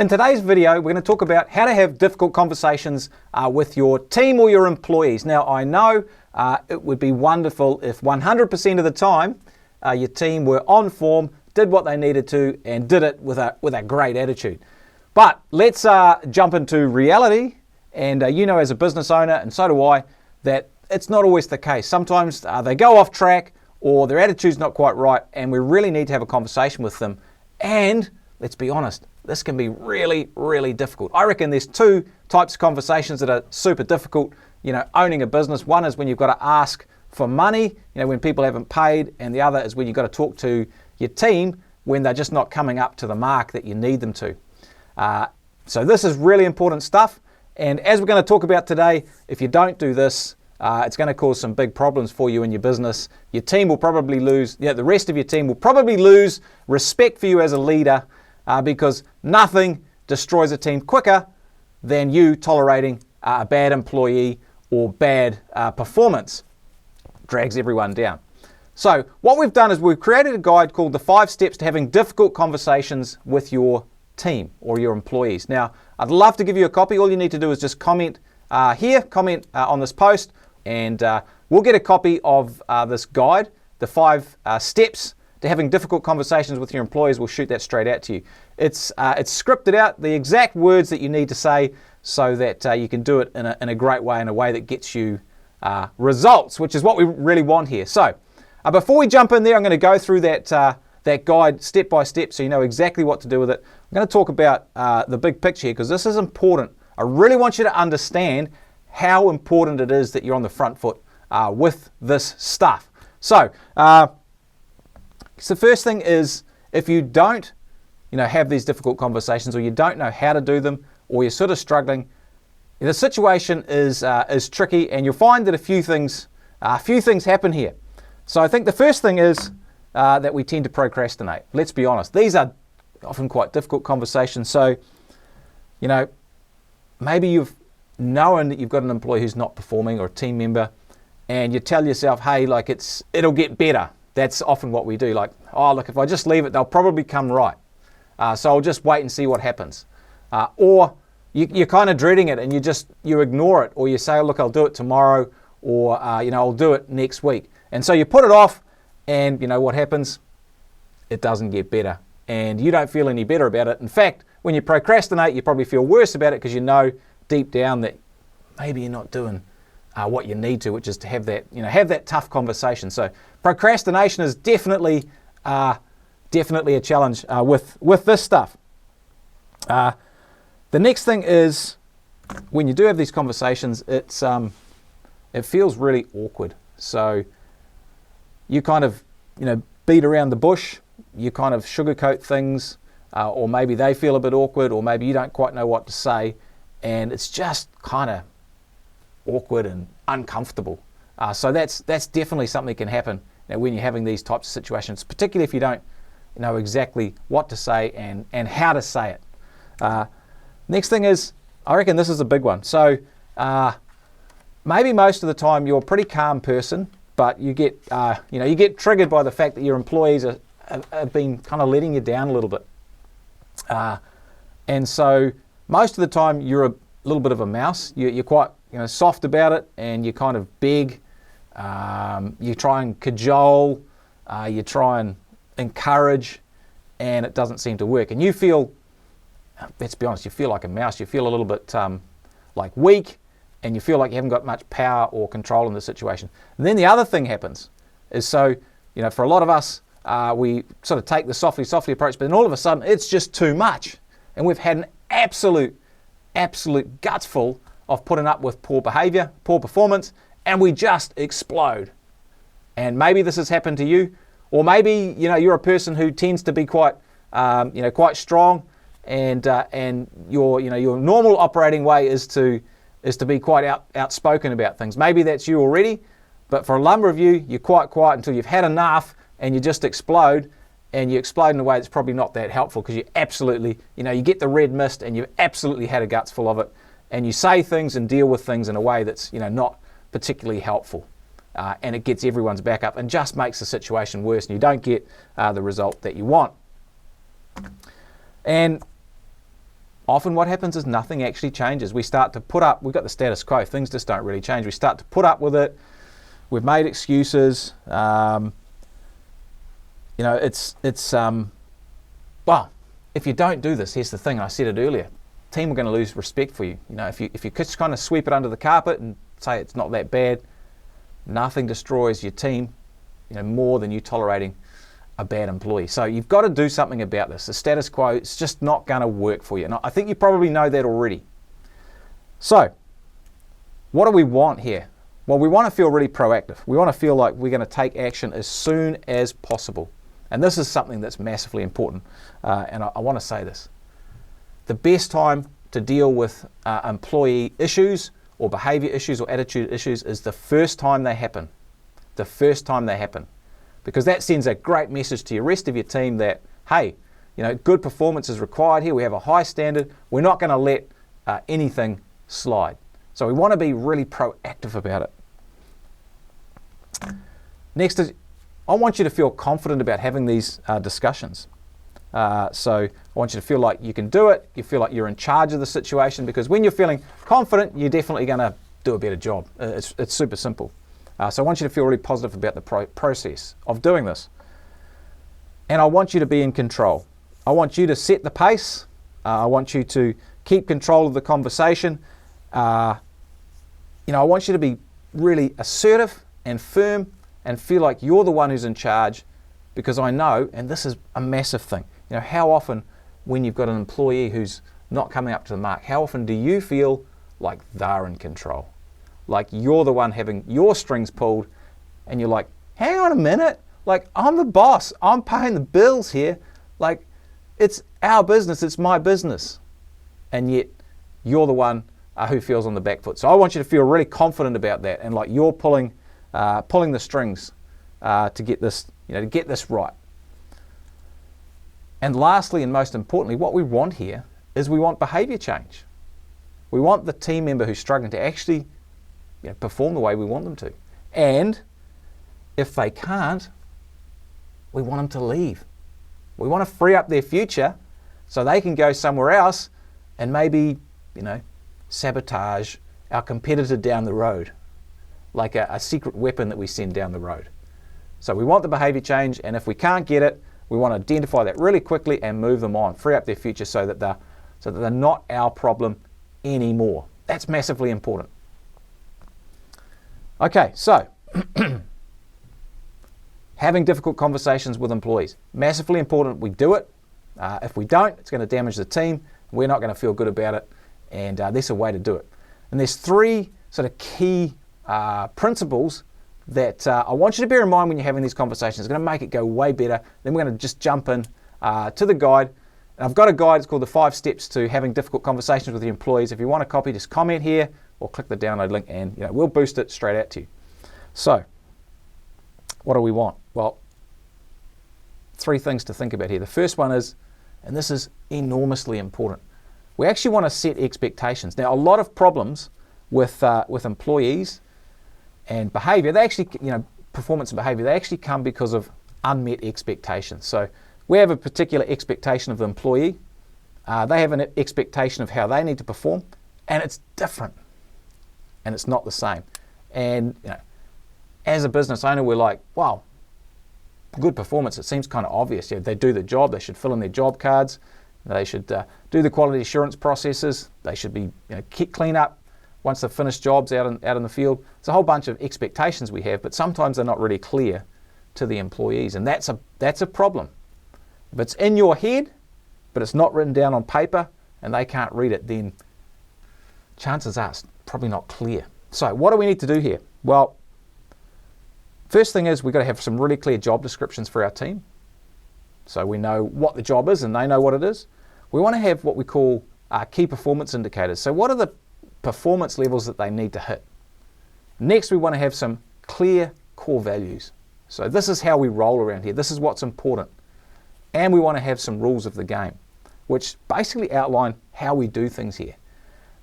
In today's video, we're going to talk about how to have difficult conversations with your team or your employees. Now, I know it would be wonderful if 100% of the time your team were on form, did what they needed to, and did it with a great attitude. But let's jump into reality. And you know, as a business owner, and so do I, that it's not always the case. Sometimes they go off track or their attitude's not quite right, and we really need to have a conversation with them. And let's be honest, this can be really, really difficult. I reckon there's two types of conversations that are super difficult, you know, owning a business. One is when you've got to ask for money, you know, when people haven't paid, and the other is when you've got to talk to your team when they're just not coming up to the mark that you need them to. So this is really important stuff. And as we're going to talk about today, if you don't do this, it's going to cause some big problems for you in your business. Your team will probably lose, the rest of your team will probably lose respect for you as a leader because nothing destroys a team quicker than you tolerating a bad employee or bad performance. Drags everyone down. So what we've done is we've created a guide called the 5 Steps to Having Difficult Conversations with Your Team or your employees. Now, I'd love to give you a copy. All you need to do is just comment here, comment on this post, and we'll get a copy of this guide, the 5 steps to having difficult conversations with your employees. We'll shoot that straight out to you. It's scripted out, the exact words that you need to say so that you can do it in a great way, in a way that gets you results, which is what we really want here. So before we jump in there, I'm going to go through that guide step by step so you know exactly what to do with it. I'm going to talk about the big picture here because this is important. I really want you to understand how important it is that you're on the front foot with this stuff. So the first thing is, if you don't have these difficult conversations, or you don't know how to do them, or you're sort of struggling, the situation is tricky, and you'll find that a few things happen here. So I think the first thing is that we tend to procrastinate. Let's be honest. These are often quite difficult conversations. So, maybe you've known that you've got an employee who's not performing or a team member, and you tell yourself, hey, it'll get better. That's often what we do. Like, oh, look, if I just leave it, they'll probably come right. So I'll just wait and see what happens. Or you're kind of dreading it and you ignore it, or you say, oh, look, I'll do it tomorrow, or, I'll do it next week. And so you put it off, and what happens? It doesn't get better. And you don't feel any better about it. In fact, when you procrastinate, you probably feel worse about it because you know deep down that maybe you're not doing what you need to, which is to have that tough conversation. So procrastination is definitely a challenge with this stuff. The next thing is, when you do have these conversations, it feels really awkward. So you kind of beat around the bush, you kind of sugarcoat things, or maybe they feel a bit awkward, or maybe you don't quite know what to say, and it's just kind of awkward and uncomfortable. So that's definitely something that can happen when you're having these types of situations, particularly if you don't know exactly what to say and how to say it. Next thing is, I reckon this is a big one. So maybe most of the time you're a pretty calm person, but you get triggered by the fact that your employees have been kind of letting you down a little bit. And so most of the time you're a little bit of a mouse. You're quite soft about it, and you kind of beg. You try and cajole. You try and encourage, and it doesn't seem to work. And you feel, let's be honest, you feel like a mouse. You feel a little bit like weak, and you feel like you haven't got much power or control in the situation. And then the other thing happens is, for a lot of us, we sort of take the softly approach, but then all of a sudden it's just too much. And we've had an absolute gutsful of putting up with poor behavior, poor performance, and we just explode. And maybe this has happened to you, or maybe you're a person who tends to be quite strong, and your normal operating way is to be quite outspoken about things. Maybe that's you already, but for a number of you, you're quite quiet until you've had enough, and you just explode, and you explode in a way that's probably not that helpful, because you absolutely, you get the red mist, and you've absolutely had a guts full of it, and you say things and deal with things in a way that's not particularly helpful, and it gets everyone's back up and just makes the situation worse, and you don't get the result that you want. And often what happens is nothing actually changes. We start to put up, we've got the status quo, things just don't really change. We start to put up with it, we've made excuses. Well, if you don't do this, here's the thing, I said it earlier, team are going to lose respect for you. If you just kind of sweep it under the carpet and say it's not that bad, nothing destroys your team, more than you tolerating a bad employee. So you've got to do something about this. The status quo, it's just not going to work for you. And I think you probably know that already. So what do we want here? Well, we want to feel really proactive. We want to feel like we're going to take action as soon as possible. And this is something that's massively important. And I want to say this. The best time to deal with employee issues or behavior issues or attitude issues is the first time they happen. The first time they happen. Because that sends a great message to the rest of your team that, hey, good performance is required here. We have a high standard. We're not going to let anything slide. So we want to be really proactive about it. Next is, I want you to feel confident about having these discussions. So I want you to feel like you can do it. You feel like you're in charge of the situation, because when you're feeling confident, you're definitely going to do a better job. It's super simple. So I want you to feel really positive about the process of doing this. And I want you to be in control. I want you to set the pace. I want you to keep control of the conversation. I want you to be really assertive and firm and feel like you're the one who's in charge, because I know, and this is a massive thing, how often when you've got an employee who's not coming up to the mark, how often do you feel like they're in control? Like you're the one having your strings pulled, and you're like, hang on a minute, like I'm the boss, I'm paying the bills here, like it's our business, it's my business. And yet you're the one who feels on the back foot. So I want you to feel really confident about that, and like you're pulling the strings to get this, to get this right. And lastly, and most importantly, what we want here is we want behavior change. We want the team member who's struggling to actually perform the way we want them to. And if they can't, we want them to leave. We want to free up their future so they can go somewhere else and maybe, sabotage our competitor down the road, like a secret weapon that we send down the road. So we want the behavior change, and if we can't get it, we want to identify that really quickly and move them on, free up their future so that they're not our problem anymore. That's massively important. Okay, so having difficult conversations with employees, massively important. We do it. If we don't, it's going to damage the team. We're not going to feel good about it, and there's a way to do it. And there's three sort of key principles that I want you to bear in mind when you're having these conversations. It's going to make it go way better. Then we're going to just jump in to the guide. And I've got a guide, it's called the 5 Steps to Having Difficult Conversations with Your Employees. If you want a copy, just comment here or click the download link, and we'll boost it straight out to you. So, what do we want? Well, 3 things to think about here. The first one is, and this is enormously important, we actually want to set expectations. Now, a lot of problems with employees and behavior, they actually, performance and behavior, they actually come because of unmet expectations. So we have a particular expectation of the employee. They have an expectation of how they need to perform, and it's different, and it's not the same. And as a business owner, we're like, wow, good performance. It seems kind of obvious. They do the job. They should fill in their job cards. They should do the quality assurance processes. They should be clean up once they've finished jobs out in the field. It's a whole bunch of expectations we have, but sometimes they're not really clear to the employees, and that's a problem. If it's in your head, but it's not written down on paper, and they can't read it, then chances are it's probably not clear. So what do we need to do here? Well, first thing is we've got to have some really clear job descriptions for our team. So we know what the job is and they know what it is. We want to have what we call key performance indicators. So what are the performance levels that they need to hit? Next, we want to have some clear core values. So this is how we roll around here. This is what's important. And we want to have some rules of the game, which basically outline how we do things here.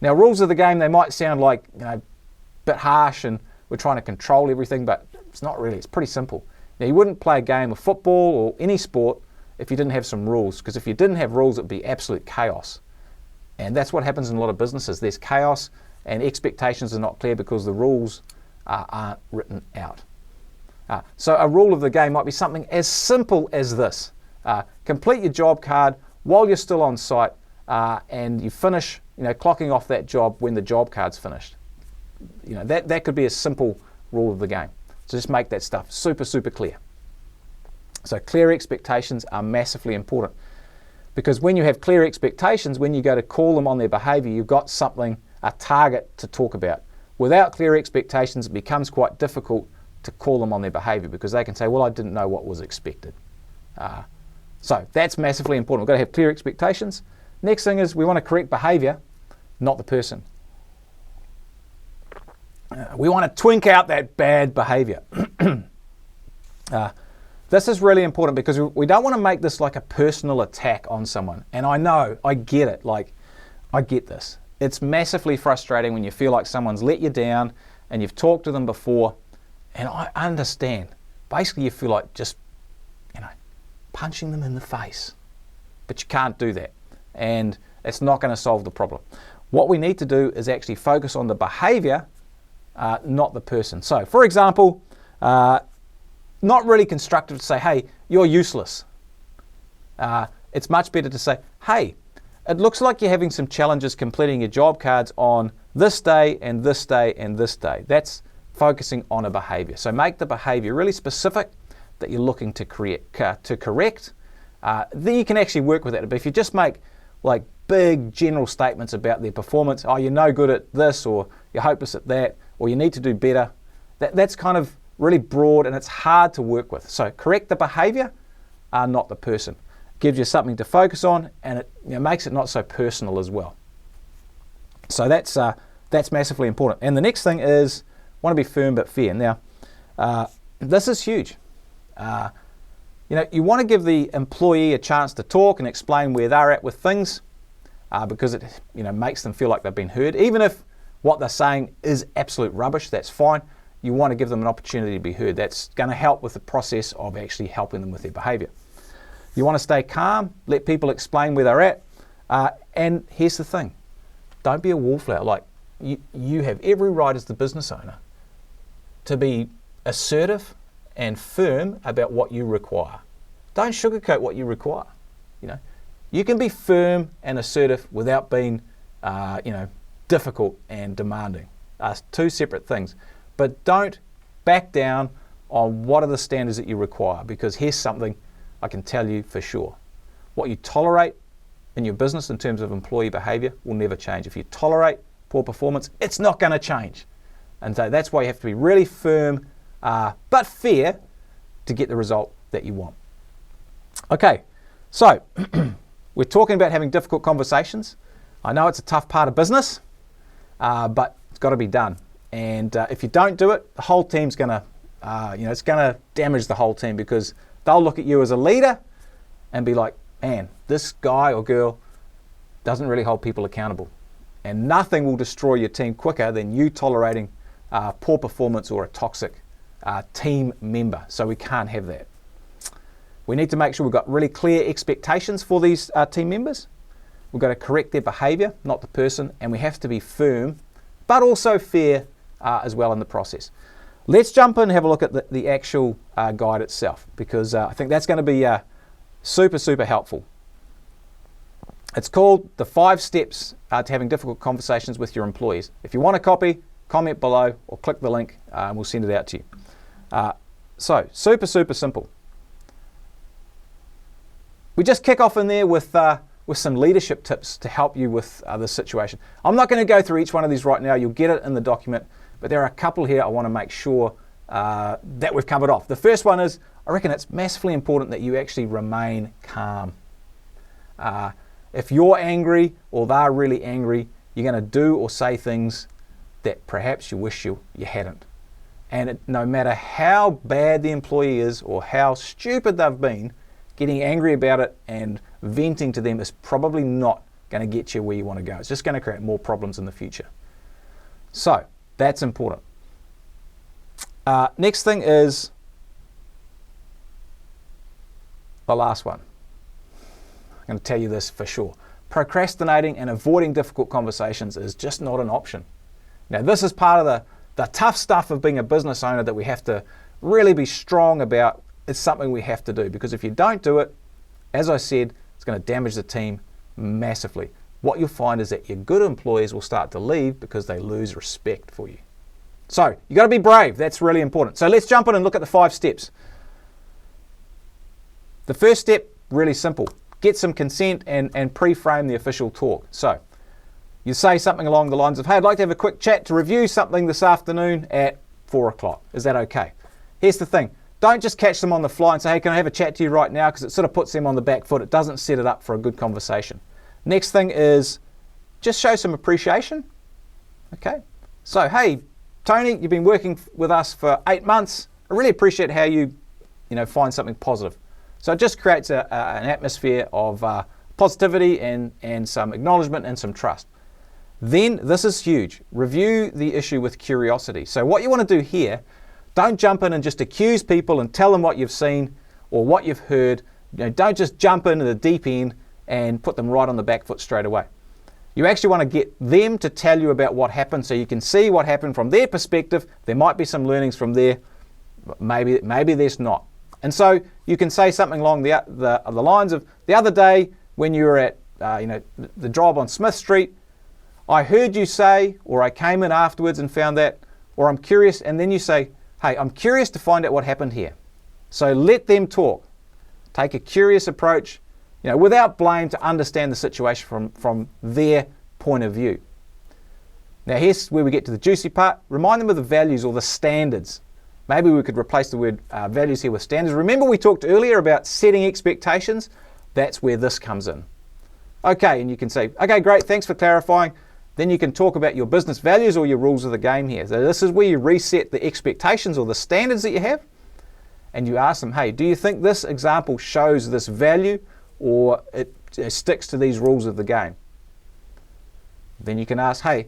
Now, rules of the game, they might sound like a bit harsh and we're trying to control everything, but it's not really. It's pretty simple. Now, you wouldn't play a game of football or any sport if you didn't have some rules, because if you didn't have rules, it would be absolute chaos. And that's what happens in a lot of businesses. There's chaos and expectations are not clear because the rules aren't written out. So a rule of the game might be something as simple as this. Complete your job card while you're still on site and you finish, clocking off that job when the job card's finished. That could be a simple rule of the game. So just make that stuff super, super clear. So clear expectations are massively important because when you have clear expectations, when you go to call them on their behaviour, you've got something, a target to talk about. Without clear expectations, it becomes quite difficult to call them on their behaviour because they can say, well, I didn't know what was expected. So that's massively important. We've got to have clear expectations. Next thing is we want to correct behaviour, not the person. We want to twink out that bad behaviour. This is really important because we don't want to make this like a personal attack on someone. And I get it. I get this. It's massively frustrating when you feel like someone's let you down and you've talked to them before. And I understand. Basically, you feel like just, punching them in the face. But you can't do that. And it's not going to solve the problem. What we need to do is actually focus on the behaviour, not the person. So, for example, not really constructive to say, hey, you're useless. It's much better to say, hey, it looks like you're having some challenges completing your job cards on this day and this day and this day. That's focusing on a behaviour. So make the behaviour really specific that you're looking to correct. Then you can actually work with it. But if you just make like big general statements about their performance, oh, you're no good at this, or you're hopeless at that, or you need to do better, that's kind of really broad and it's hard to work with. So correct the behaviour, not the person. Gives you something to focus on and it makes it not so personal as well. So that's massively important. And the next thing is want to be firm but fair. Now, this is huge. You want to give the employee a chance to talk and explain where they're at with things because it makes them feel like they've been heard. Even if what they're saying is absolute rubbish, that's fine. You want to give them an opportunity to be heard. That's going to help with the process of actually helping them with their behaviour. You want to stay calm, let people explain where they're at. And here's the thing. Don't be a wallflower. Like you have every right as the business owner to be assertive and firm about what you require. Don't sugarcoat what you require. You can be firm and assertive without being, difficult and demanding. Two separate things. But don't back down on what are the standards that you require, because here's something I can tell you for sure. What you tolerate in your business in terms of employee behaviour will never change. If you tolerate poor performance, it's not going to change. And so that's why you have to be really firm but fair to get the result that you want. Okay, so we're talking about having difficult conversations. I know it's a tough part of business, but it's got to be done. And if you don't do it, the whole team's going to, it's going to damage the whole team because they'll look at you as a leader and be like, man, this guy or girl doesn't really hold people accountable. And nothing will destroy your team quicker than you tolerating poor performance or a toxic team member. So we can't have that. We need to make sure we've got really clear expectations for these team members. We've got to correct their behaviour, not the person, and we have to be firm, but also fair as well in the process. Let's jump in and have a look at the actual guide itself, because I think that's going to be super, super helpful. It's called the 5 steps to having difficult conversations with your employees. If you want a copy, comment below or click the link and we'll send it out to you. So super, super simple. We just kick off in there with some leadership tips to help you with this situation. I'm not going to go through each one of these right now. You'll get it in the document, but there are a couple here I want to make sure that we've covered off. The first one is, I reckon it's massively important that you actually remain calm. If you're angry or they're really angry, you're going to do or say things that perhaps you wish you hadn't. And no matter how bad the employee is or how stupid they've been, getting angry about it and venting to them is probably not going to get you where you want to go. It's just going to create more problems in the future. So that's important. Next thing is the last one. I'm going to tell you this for sure. procrastinating and avoiding difficult conversations is just not an option. Now, this is part of the tough stuff of being a business owner that we have to really be strong about. It's something we have to do, because if you don't do it, as I said, it's going to damage the team massively. What you'll find is that your good employees will start to leave because they lose respect for you. So you got to be brave. That's really important. So let's jump in and look at the 5 steps. The first step, really simple. Get some consent and pre-frame the official talk. So you say something along the lines of, hey, I'd like to have a quick chat to review something this afternoon at 4 o'clock. Is that okay? Here's the thing. Don't just catch them on the fly and say, hey, can I have a chat to you right now? Because it sort of puts them on the back foot. It doesn't set it up for a good conversation. Next thing is just show some appreciation. Okay. So, hey, Tony, you've been working with us for 8 months. I really appreciate how you find something positive. So it just creates an atmosphere of positivity and some acknowledgement and some trust. Then, this is huge. Review the issue with curiosity. So what you want to do here, don't jump in and just accuse people and tell them what you've seen or what you've heard. Don't just jump into the deep end and put them right on the back foot straight away. You actually want to get them to tell you about what happened so you can see what happened from their perspective. There might be some learnings from there, maybe there's not. And so you can say something along the lines of, the other day when you were at the job on Smith Street, I heard you say, or I came in afterwards and found that, or I'm curious, and then you say, hey, I'm curious to find out what happened here. So let them talk. Take a curious approach, without blame, to understand the situation from their point of view. Now here's where we get to the juicy part. Remind them of the values or the standards. Maybe we could replace the word values here with standards. Remember we talked earlier about setting expectations? That's where this comes in. Okay, and you can say, okay, great, thanks for clarifying. Then you can talk about your business values or your rules of the game here. So this is where you reset the expectations or the standards that you have, and you ask them, hey, do you think this example shows this value, or it sticks to these rules of the game? Then you can ask, hey,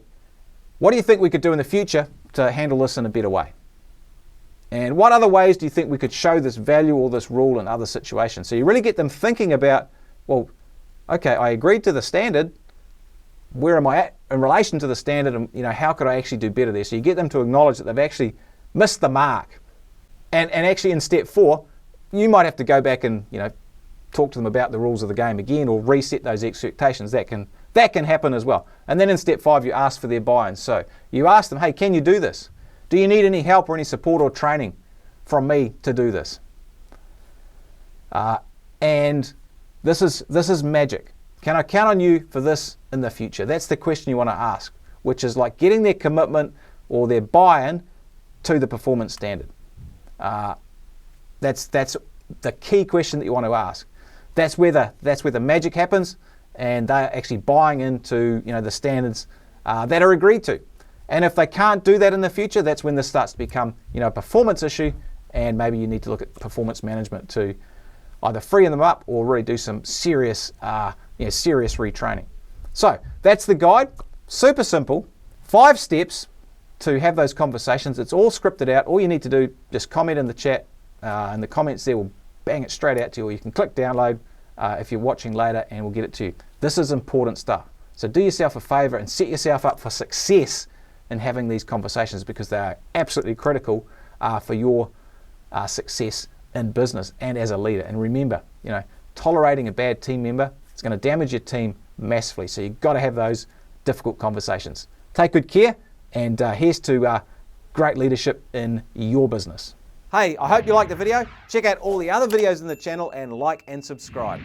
what do you think we could do in the future to handle this in a better way? And what other ways do you think we could show this value or this rule in other situations? So you really get them thinking about, well, okay, I agreed to the standard. Where am I at in relation to the standard, and how could I actually do better there? So you get them to acknowledge that they've actually missed the mark. And actually in step 4, you might have to go back and talk to them about the rules of the game again, or reset those expectations. That can happen as well. And then in step 5, you ask for their buy-in. So you ask them, hey, can you do this? Do you need any help or any support or training from me to do this? And this is magic. Can I count on you for this in the future? That's the question you want to ask, which is like getting their commitment or their buy-in to the performance standard. That's the key question that you want to ask. That's where the magic happens, and they're actually buying into the standards that are agreed to. And if they can't do that in the future, that's when this starts to become a performance issue, and maybe you need to look at performance management to either free them up or really do some serious retraining. So that's the guide. Super simple. 5 steps to have those conversations. It's all scripted out. All you need to do, just comment in the chat, and the comments there will bang it straight out to you, or you can click download if you're watching later, and we'll get it to you. This is important stuff. So do yourself a favor and set yourself up for success in having these conversations, because they are absolutely critical for your success in business and as a leader. And remember, tolerating a bad team member, it's going to damage your team massively. So you've got to have those difficult conversations. Take good care, and here's to great leadership in your business. Hey, I hope you liked the video. Check out all the other videos in the channel and like and subscribe.